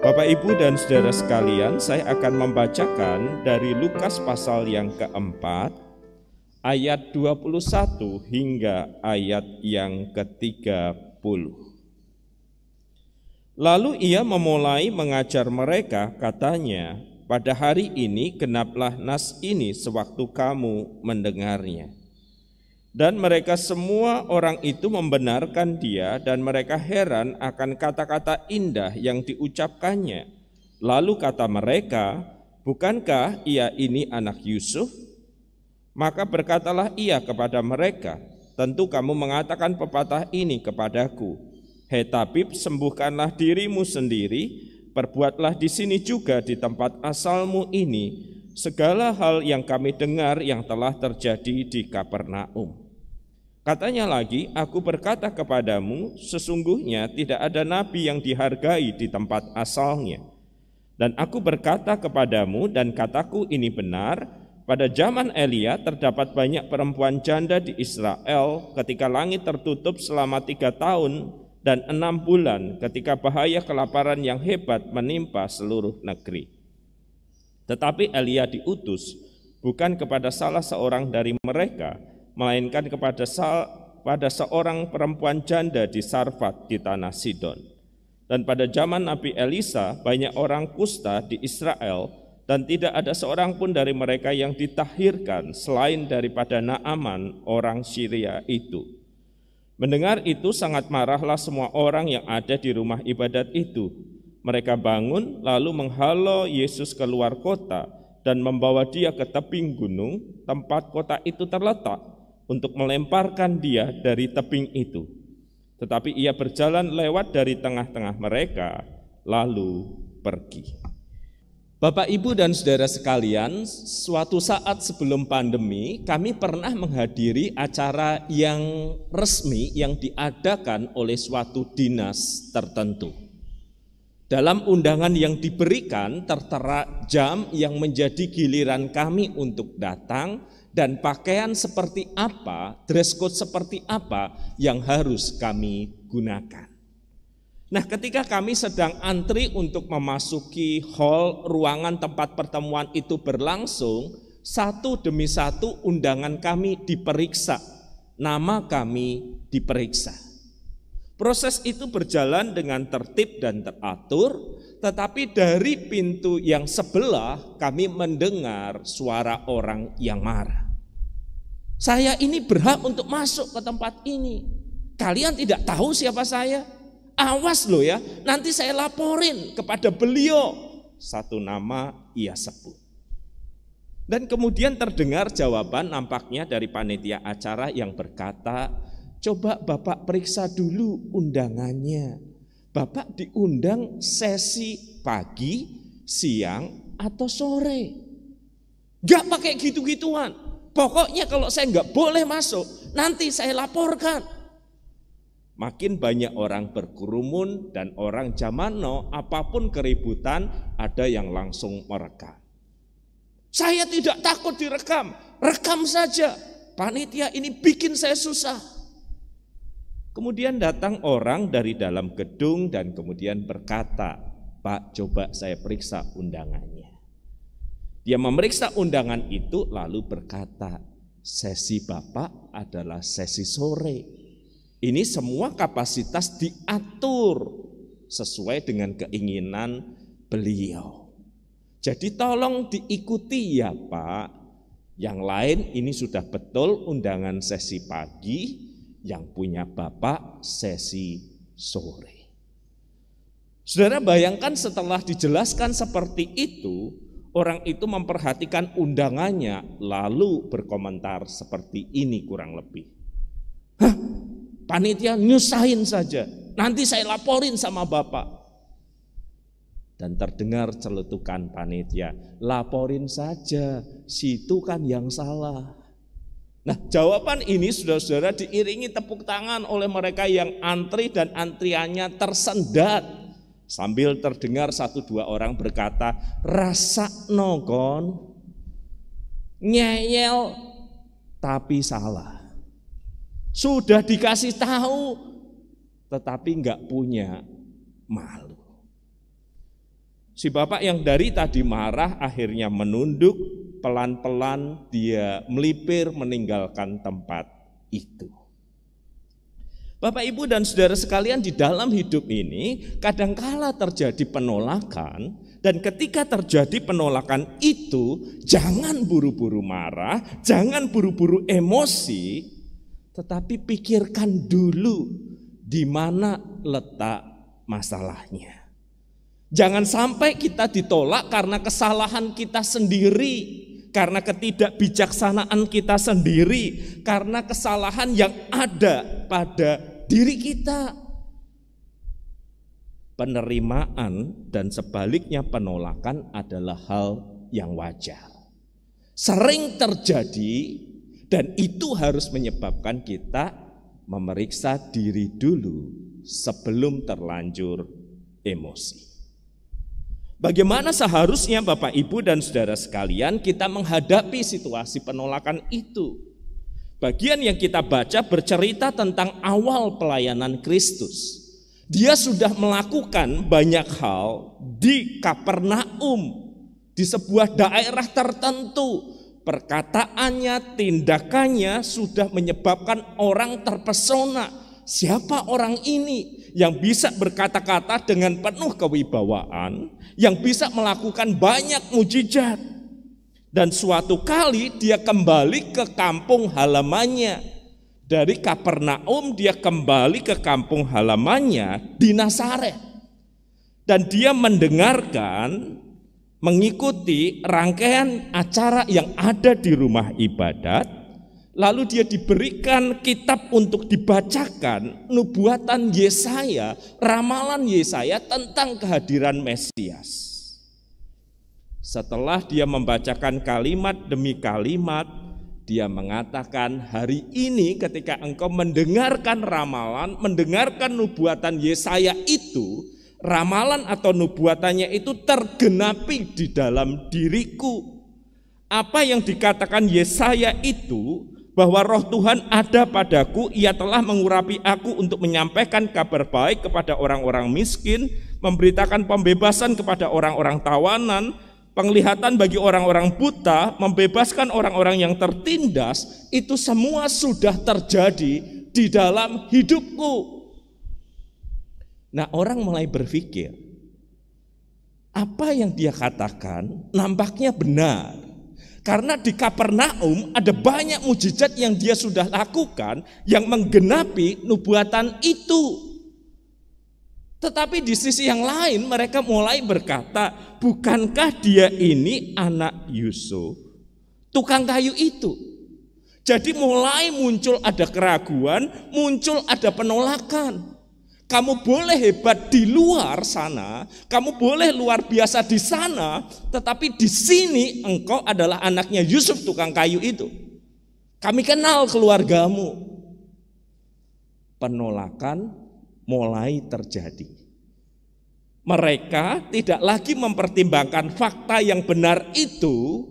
Bapak, Ibu, dan saudara sekalian, saya akan membacakan dari Lukas pasal yang keempat, ayat 21 hingga ayat yang ke-30. Lalu ia memulai mengajar mereka, katanya, pada hari ini genaplah nas ini sewaktu kamu mendengarnya. Dan mereka semua orang itu membenarkan dia, dan mereka heran akan kata-kata indah yang diucapkannya. Lalu kata mereka, bukankah ia ini anak Yusuf? Maka berkatalah ia kepada mereka, tentu kamu mengatakan pepatah ini kepadaku, hei tabib, sembuhkanlah dirimu sendiri, perbuatlah di sini juga di tempat asalmu ini segala hal yang kami dengar yang telah terjadi di Kapernaum. Katanya lagi, aku berkata kepadamu, sesungguhnya tidak ada nabi yang dihargai di tempat asalnya. Dan aku berkata kepadamu, dan kataku ini benar, pada zaman Elia terdapat banyak perempuan janda di Israel ketika langit tertutup selama 3 tahun dan 6 bulan, ketika bahaya kelaparan yang hebat menimpa seluruh negeri. Tetapi Elia diutus bukan kepada salah seorang dari mereka, melainkan pada seorang perempuan janda di Sarfat di tanah Sidon. Dan pada zaman Nabi Elisa banyak orang kusta di Israel, dan tidak ada seorang pun dari mereka yang ditahirkan selain daripada Naaman orang Syria itu. Mendengar itu sangat marahlah semua orang yang ada di rumah ibadat itu. Mereka bangun lalu menghalau Yesus keluar kota dan membawa dia ke tebing gunung tempat kota itu terletak, untuk melemparkan dia dari tebing itu. Tetapi ia berjalan lewat dari tengah-tengah mereka, lalu pergi. Bapak, Ibu, dan saudara sekalian, suatu saat sebelum pandemi, kami pernah menghadiri acara yang resmi yang diadakan oleh suatu dinas tertentu. Dalam undangan yang diberikan tertera jam yang menjadi giliran kami untuk datang, dan pakaian seperti apa, dress code seperti apa yang harus kami gunakan. Nah, ketika kami sedang antri untuk memasuki hall ruangan tempat pertemuan itu berlangsung, satu demi satu undangan kami diperiksa, nama kami diperiksa. Proses itu berjalan dengan tertib dan teratur, tetapi dari pintu yang sebelah kami mendengar suara orang yang marah. Saya ini berhak untuk masuk ke tempat ini. Kalian tidak tahu siapa saya? Awas loh ya, nanti saya laporin kepada beliau. Satu nama ia sebut. Dan kemudian terdengar jawaban nampaknya dari panitia acara yang berkata, coba Bapak periksa dulu undangannya. Bapak diundang sesi pagi, siang, atau sore. Gak pakai gitu-gituan. Pokoknya kalau saya gak boleh masuk, nanti saya laporkan. Makin banyak orang berkerumun dan orang zaman now, apapun keributan, ada yang langsung merekam. Saya tidak takut direkam, rekam saja. Panitia ini bikin saya susah. Kemudian datang orang dari dalam gedung dan kemudian berkata, Pak, coba saya periksa undangannya. Dia memeriksa undangan itu lalu berkata, sesi Bapak adalah sesi sore. Ini semua kapasitas diatur sesuai dengan keinginan beliau. Jadi tolong diikuti ya Pak. Yang lain ini sudah betul undangan sesi pagi, yang punya Bapak sesi sore. Saudara, bayangkan setelah dijelaskan seperti itu, orang itu memperhatikan undangannya lalu berkomentar seperti ini kurang lebih. Hah, panitia nyusahin saja, nanti saya laporin sama Bapak. Dan terdengar celetukan panitia, laporin saja, situ kan yang salah. Nah, jawaban ini saudara-saudara diiringi tepuk tangan oleh mereka yang antri dan antriannya tersendat. Sambil terdengar 1-2 orang berkata, rasakno kon, ngeyel tapi salah. Sudah dikasih tahu tetapi enggak punya malu. Si bapak yang dari tadi marah akhirnya menunduk, pelan-pelan dia melipir meninggalkan tempat itu. Bapak, Ibu, dan saudara sekalian, di dalam hidup ini kadangkala terjadi penolakan, dan ketika terjadi penolakan itu jangan buru-buru marah, jangan buru-buru emosi, tetapi pikirkan dulu di mana letak masalahnya. Jangan sampai kita ditolak karena kesalahan kita sendiri, karena ketidakbijaksanaan kita sendiri, karena kesalahan yang ada pada diri kita. Penerimaan dan sebaliknya penolakan adalah hal yang wajar. Sering terjadi, dan itu harus menyebabkan kita memeriksa diri dulu sebelum terlanjur emosi. Bagaimana seharusnya Bapak, Ibu, dan saudara sekalian kita menghadapi situasi penolakan itu? Bagian yang kita baca bercerita tentang awal pelayanan Kristus. Dia sudah melakukan banyak hal di Kapernaum, di sebuah daerah tertentu. Perkataannya, tindakannya sudah menyebabkan orang terpesona. Siapa orang ini yang bisa berkata-kata dengan penuh kewibawaan, yang bisa melakukan banyak mujizat? Dan suatu kali dia kembali ke kampung halamannya. Dari Kapernaum dia kembali ke kampung halamannya di Nazaret. Dan dia mendengarkan, mengikuti rangkaian acara yang ada di rumah ibadat. Lalu dia diberikan kitab untuk dibacakan, nubuatan Yesaya, ramalan Yesaya tentang kehadiran Mesias. Setelah dia membacakan kalimat demi kalimat, dia mengatakan, hari ini ketika engkau mendengarkan ramalan, mendengarkan nubuatan Yesaya itu, ramalan atau nubuatannya itu tergenapi di dalam diriku. Apa yang dikatakan Yesaya itu, bahwa roh Tuhan ada padaku, ia telah mengurapi aku untuk menyampaikan kabar baik kepada orang-orang miskin, memberitakan pembebasan kepada orang-orang tawanan, penglihatan bagi orang-orang buta, membebaskan orang-orang yang tertindas. Itu semua sudah terjadi di dalam hidupku. Nah, orang mulai berpikir, apa yang dia katakan nampaknya benar. Karena di Kapernaum ada banyak mujizat yang dia sudah lakukan yang menggenapi nubuatan itu. Tetapi di sisi yang lain mereka mulai berkata, bukankah dia ini anak Yusuf, tukang kayu itu? Jadi mulai muncul ada keraguan, muncul ada penolakan. Kamu boleh hebat di luar sana, kamu boleh luar biasa di sana, tetapi di sini engkau adalah anaknya Yusuf tukang kayu itu. Kami kenal keluargamu. Penolakan mulai terjadi. Mereka tidak lagi mempertimbangkan fakta yang benar itu,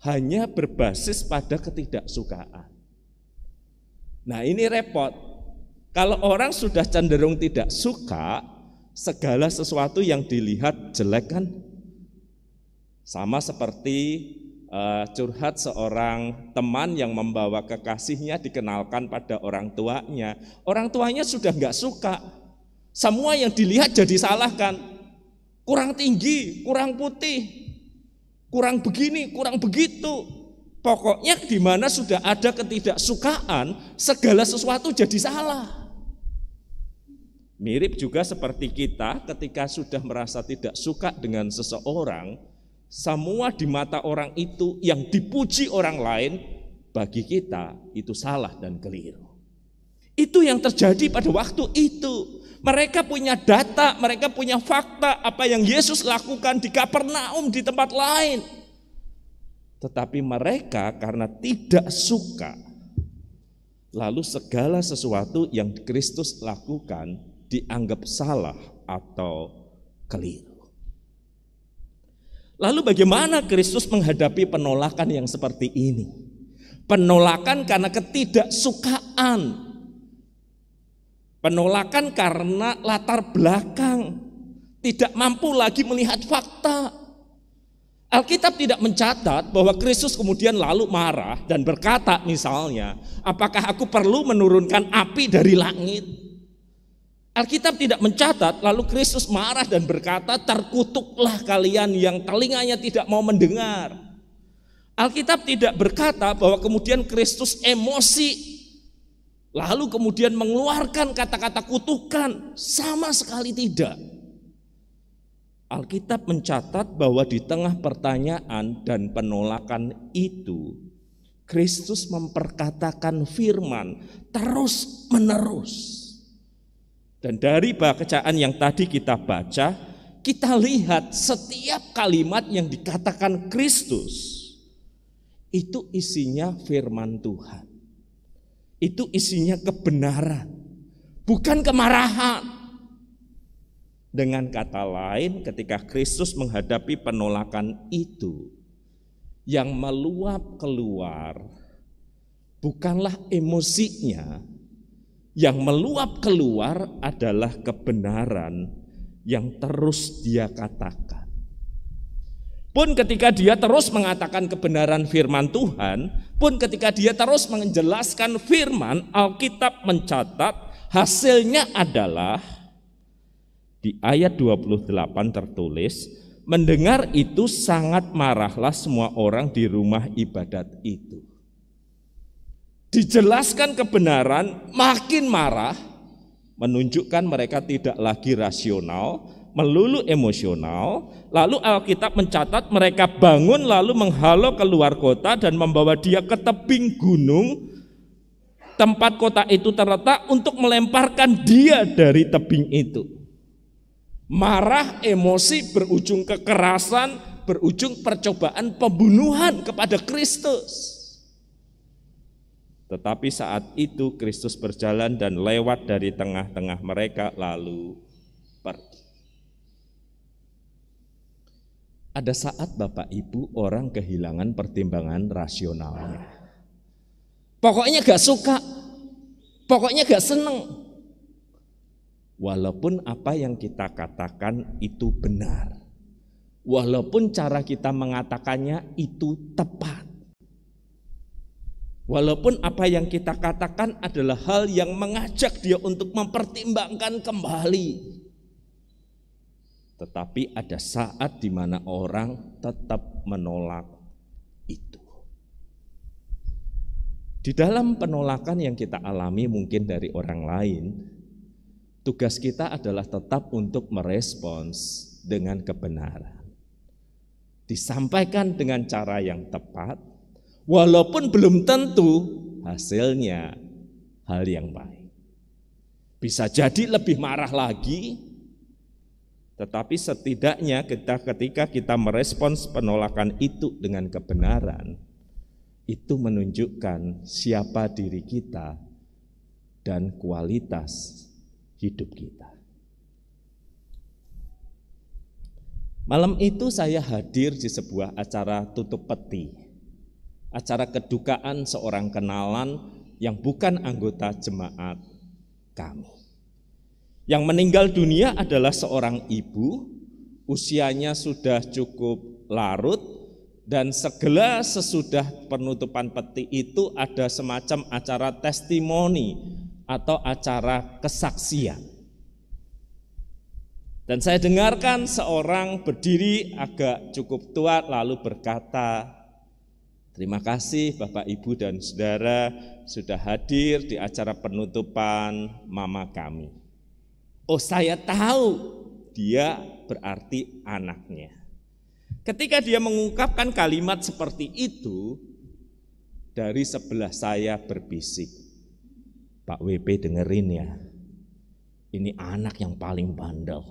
hanya berbasis pada ketidaksukaan. Nah, ini repot. Kalau orang sudah cenderung tidak suka, segala sesuatu yang dilihat jelek kan? Sama seperti curhat seorang teman yang membawa kekasihnya dikenalkan pada orang tuanya. Orang tuanya sudah nggak suka. Semua yang dilihat jadi salahkan. Kurang tinggi, kurang putih, kurang begini, kurang begitu. Pokoknya di mana sudah ada ketidaksukaan, segala sesuatu jadi salah. Mirip juga seperti kita ketika sudah merasa tidak suka dengan seseorang, semua di mata orang itu yang dipuji orang lain, bagi kita itu salah dan keliru. Itu yang terjadi pada waktu itu. Mereka punya data, mereka punya fakta apa yang Yesus lakukan di Kapernaum, di tempat lain. Tetapi mereka karena tidak suka, lalu segala sesuatu yang Kristus lakukan dianggap salah atau keliru. Lalu bagaimana Kristus menghadapi penolakan yang seperti ini? Penolakan karena ketidaksukaan. Penolakan karena latar belakang. tidak mampu lagi melihat fakta. Alkitab tidak mencatat bahwa Kristus kemudian lalu marah dan berkata misalnya, apakah aku perlu menurunkan api dari langit? Alkitab tidak mencatat lalu Kristus marah dan berkata, terkutuklah kalian yang telinganya tidak mau mendengar. Alkitab tidak berkata bahwa kemudian Kristus emosi lalu kemudian mengeluarkan kata-kata kutukan, sama sekali tidak. Alkitab mencatat bahwa di tengah pertanyaan dan penolakan itu, Kristus memperkatakan firman terus menerus. Dan dari bacaan yang tadi kita baca, kita lihat setiap kalimat yang dikatakan Kristus itu isinya firman Tuhan. Itu isinya kebenaran, bukan kemarahan. Dengan kata lain, ketika Kristus menghadapi penolakan itu, yang meluap keluar bukanlah emosinya, yang meluap keluar adalah kebenaran yang terus dia katakan. Pun ketika dia terus mengatakan kebenaran firman Tuhan, pun ketika dia terus menjelaskan firman, Alkitab mencatat hasilnya adalah di ayat 28 tertulis, mendengar itu sangat marahlah semua orang di rumah ibadat itu. Dijelaskan kebenaran, makin marah, menunjukkan mereka tidak lagi rasional, melulu emosional. Lalu Alkitab mencatat mereka bangun lalu menghalau keluar kota dan membawa dia ke tebing gunung tempat kota itu terletak untuk melemparkan dia dari tebing itu. Marah, emosi berujung kekerasan, berujung percobaan pembunuhan kepada Kristus. Tetapi saat itu Kristus berjalan dan lewat dari tengah-tengah mereka lalu pergi. Ada saat Bapak Ibu orang kehilangan pertimbangan rasionalnya. Pokoknya gak suka, pokoknya gak seneng. Walaupun apa yang kita katakan itu benar, walaupun cara kita mengatakannya itu tepat, walaupun apa yang kita katakan adalah hal yang mengajak dia untuk mempertimbangkan kembali, tetapi ada saat di mana orang tetap menolak itu. Di dalam penolakan yang kita alami mungkin dari orang lain, tugas kita adalah tetap untuk merespons dengan kebenaran. Disampaikan dengan cara yang tepat, walaupun belum tentu hasilnya hal yang baik. Bisa jadi lebih marah lagi, tetapi setidaknya ketika kita merespons penolakan itu dengan kebenaran, itu menunjukkan siapa diri kita dan kualitas hidup kita. Malam itu saya hadir di sebuah acara tutup peti, acara kedukaan seorang kenalan yang bukan anggota jemaat kami. Yang meninggal dunia adalah seorang ibu, usianya sudah cukup larut, dan segera sesudah penutupan peti itu ada semacam acara testimoni atau acara kesaksian. Dan saya dengarkan seorang berdiri agak cukup tua lalu berkata, terima kasih Bapak Ibu dan Saudara sudah hadir di acara penutupan mama kami. Oh, saya tahu dia berarti anaknya. Ketika dia mengungkapkan kalimat seperti itu, dari sebelah saya berbisik, Pak WP dengerin ya, ini anak yang paling bandel,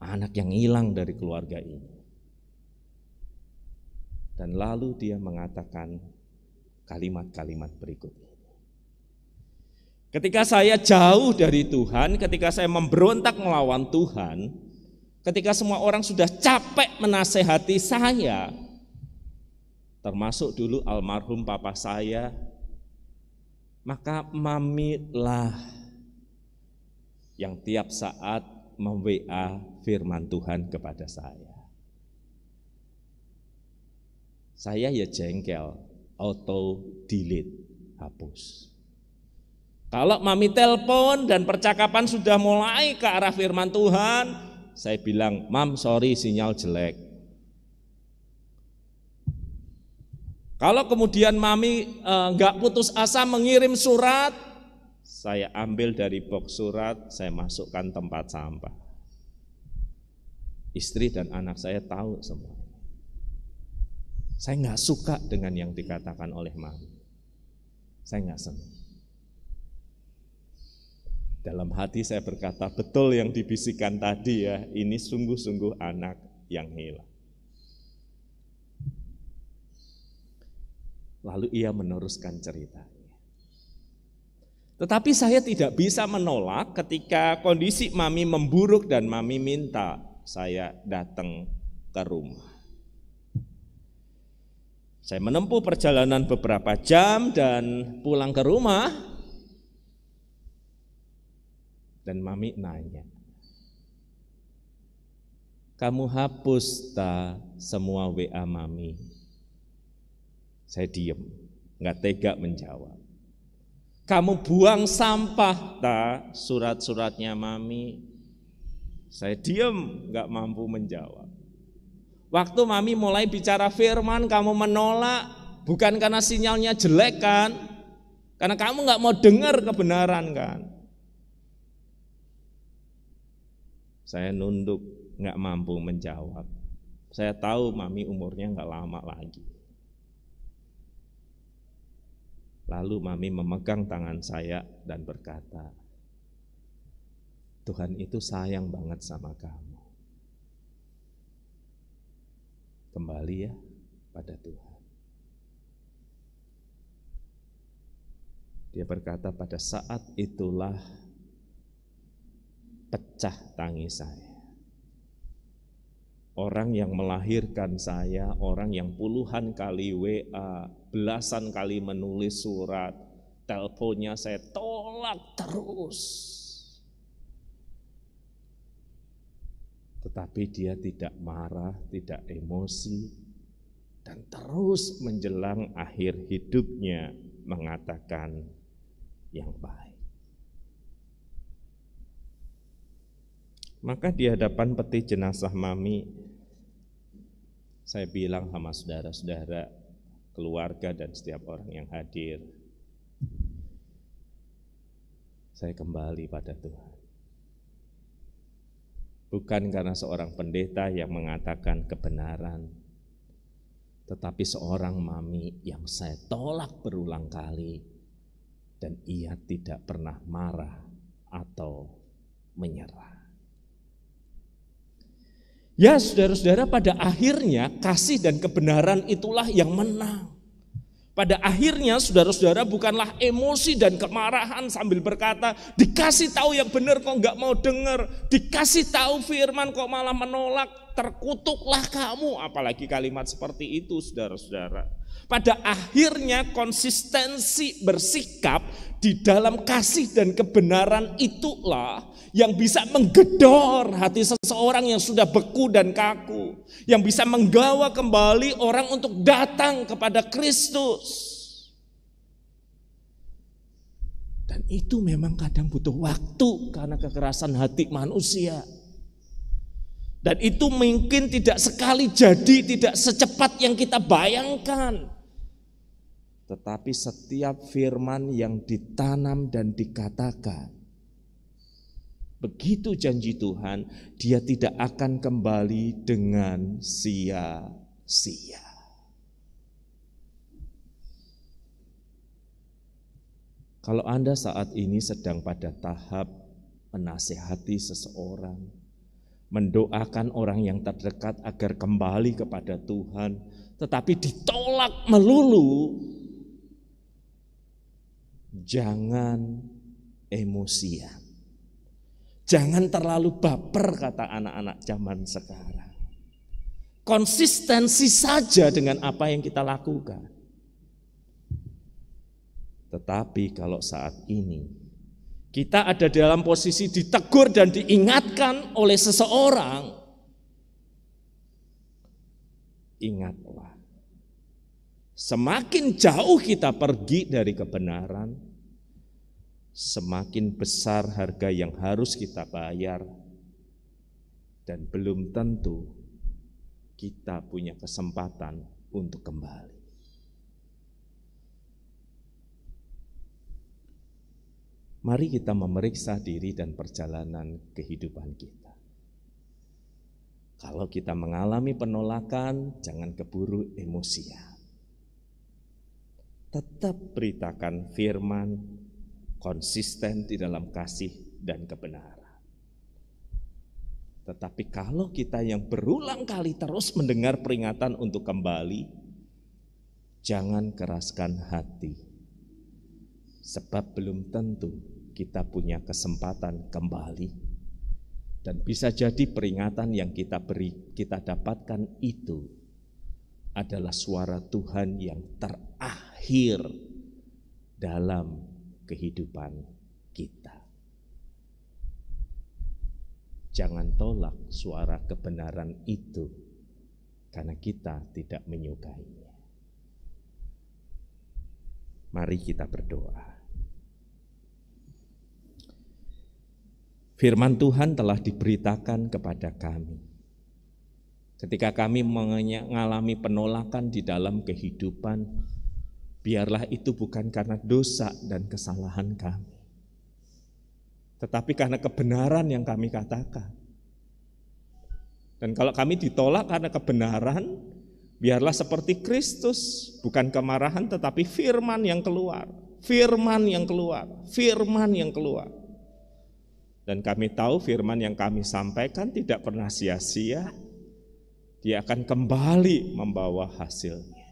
anak yang hilang dari keluarga ini. Dan lalu dia mengatakan kalimat-kalimat berikut ini. Ketika saya jauh dari Tuhan, ketika saya memberontak melawan Tuhan, ketika semua orang sudah capek menasehati saya, termasuk dulu almarhum papa saya, maka mami lah yang tiap saat mem-WA firman Tuhan kepada saya. Saya ya jengkel, auto delete, hapus. Kalau mami telepon dan percakapan sudah mulai ke arah firman Tuhan, saya bilang, "Mam, sorry sinyal jelek." Kalau kemudian mami enggak putus asa mengirim surat, saya ambil dari box surat, saya masukkan tempat sampah. Istri dan anak saya tahu semua. Saya enggak suka dengan yang dikatakan oleh mami. Saya enggak senang. Dalam hati saya berkata, betul yang dibisikkan tadi ya, ini sungguh-sungguh anak yang hilang. Lalu ia meneruskan ceritanya. Tetapi saya tidak bisa menolak ketika kondisi mami memburuk dan mami minta saya datang ke rumah. Saya menempuh perjalanan beberapa jam dan pulang ke rumah. Dan mami nanya, "Kamu hapus tak semua WA mami?" Saya diem, nggak tega menjawab. "Kamu buang sampah tak surat-suratnya mami?" Saya diem, nggak mampu menjawab. Waktu mami mulai bicara firman, kamu menolak, bukan karena sinyalnya jelek kan? Karena kamu nggak mau dengar kebenaran kan? Saya nunduk, nggak mampu menjawab. Saya tahu mami umurnya nggak lama lagi. Lalu mami memegang tangan saya dan berkata, "Tuhan itu sayang banget sama kamu. Kembali ya pada Tuhan." Dia berkata, pada saat itulah pecah tangis saya. Orang yang melahirkan saya, orang yang puluhan kali WA, belasan kali menulis surat, teleponnya saya tolak terus. Tetapi dia tidak marah, tidak emosi, dan terus menjelang akhir hidupnya mengatakan yang baik. Maka di hadapan peti jenazah mami, saya bilang sama saudara-saudara, keluarga dan setiap orang yang hadir, saya kembali pada Tuhan. Bukan karena seorang pendeta yang mengatakan kebenaran, tetapi seorang mami yang saya tolak berulang kali, dan ia tidak pernah marah atau menyerah. Ya saudara-saudara, pada akhirnya kasih dan kebenaran itulah yang menang. Pada akhirnya saudara-saudara bukanlah emosi dan kemarahan sambil berkata, dikasih tahu yang benar kok enggak mau dengar, dikasih tahu firman kok malah menolak, terkutuklah kamu. Apalagi kalimat seperti itu saudara-saudara. Pada akhirnya konsistensi bersikap di dalam kasih dan kebenaran itulah yang bisa menggedor hati seseorang yang sudah beku dan kaku, yang bisa menggawa kembali orang untuk datang kepada Kristus. Dan itu memang kadang butuh waktu karena kekerasan hati manusia. Dan itu mungkin tidak sekali jadi, tidak secepat yang kita bayangkan. Tetapi setiap firman yang ditanam dan dikatakan, begitu janji Tuhan, dia tidak akan kembali dengan sia-sia. Kalau Anda saat ini sedang pada tahap menasihati seseorang, mendoakan orang yang terdekat agar kembali kepada Tuhan, tetapi ditolak melulu, jangan emosian. Jangan terlalu baper, kata anak-anak zaman sekarang. Konsistensi saja dengan apa yang kita lakukan. Tetapi kalau saat ini kita ada dalam posisi ditegur dan diingatkan oleh seseorang, ingatlah, semakin jauh kita pergi dari kebenaran, semakin besar harga yang harus kita bayar, dan belum tentu kita punya kesempatan untuk kembali. Mari kita memeriksa diri dan perjalanan kehidupan kita. Kalau kita mengalami penolakan, jangan keburu emosian. Tetap beritakan firman, konsisten di dalam kasih dan kebenaran. Tetapi kalau kita yang berulang kali terus mendengar peringatan untuk kembali, jangan keraskan hati. Sebab belum tentu kita punya kesempatan kembali, dan bisa jadi peringatan yang kita dapatkan itu adalah suara Tuhan yang terakhir dalam kehidupan kita. Jangan tolak suara kebenaran itu karena kita tidak menyukainya. Mari kita berdoa. Firman Tuhan telah diberitakan kepada kami. Ketika kami mengalami penolakan di dalam kehidupan, biarlah itu bukan karena dosa dan kesalahan kami, tetapi karena kebenaran yang kami katakan. Dan kalau kami ditolak karena kebenaran, biarlah seperti Kristus, bukan kemarahan tetapi firman yang keluar, firman yang keluar, firman yang keluar. Dan kami tahu firman yang kami sampaikan tidak pernah sia-sia, dia akan kembali membawa hasilnya.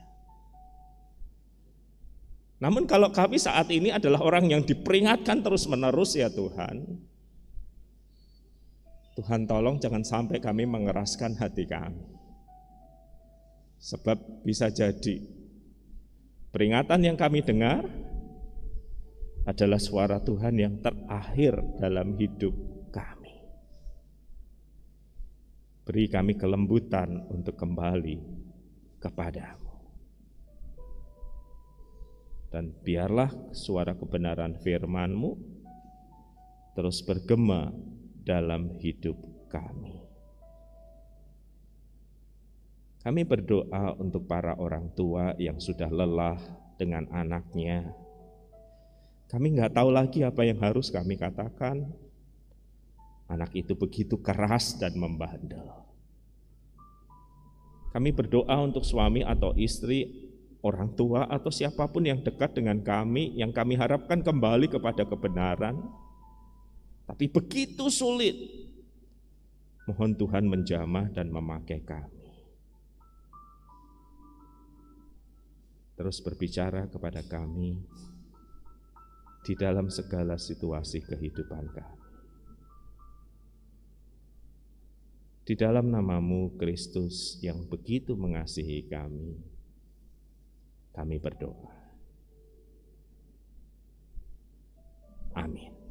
Namun kalau kami saat ini adalah orang yang diperingatkan terus-menerus ya Tuhan, Tuhan tolong jangan sampai kami mengeraskan hati kami. Sebab bisa jadi peringatan yang kami dengar adalah suara Tuhan yang terakhir dalam hidup kami. Beri kami kelembutan untuk kembali kepadamu. Dan biarlah suara kebenaran firman-Mu terus bergema dalam hidup kami. Kami berdoa untuk para orang tua yang sudah lelah dengan anaknya. Kami nggak tahu lagi apa yang harus kami katakan. Anak itu begitu keras dan membandel. Kami berdoa untuk suami atau istri, orang tua atau siapapun yang dekat dengan kami, yang kami harapkan kembali kepada kebenaran, tapi begitu sulit. Mohon Tuhan menjamah dan memakai kami. Terus berbicara kepada kami di dalam segala situasi kehidupan kami. Di dalam nama-Mu Kristus yang begitu mengasihi kami berdoa. Amin.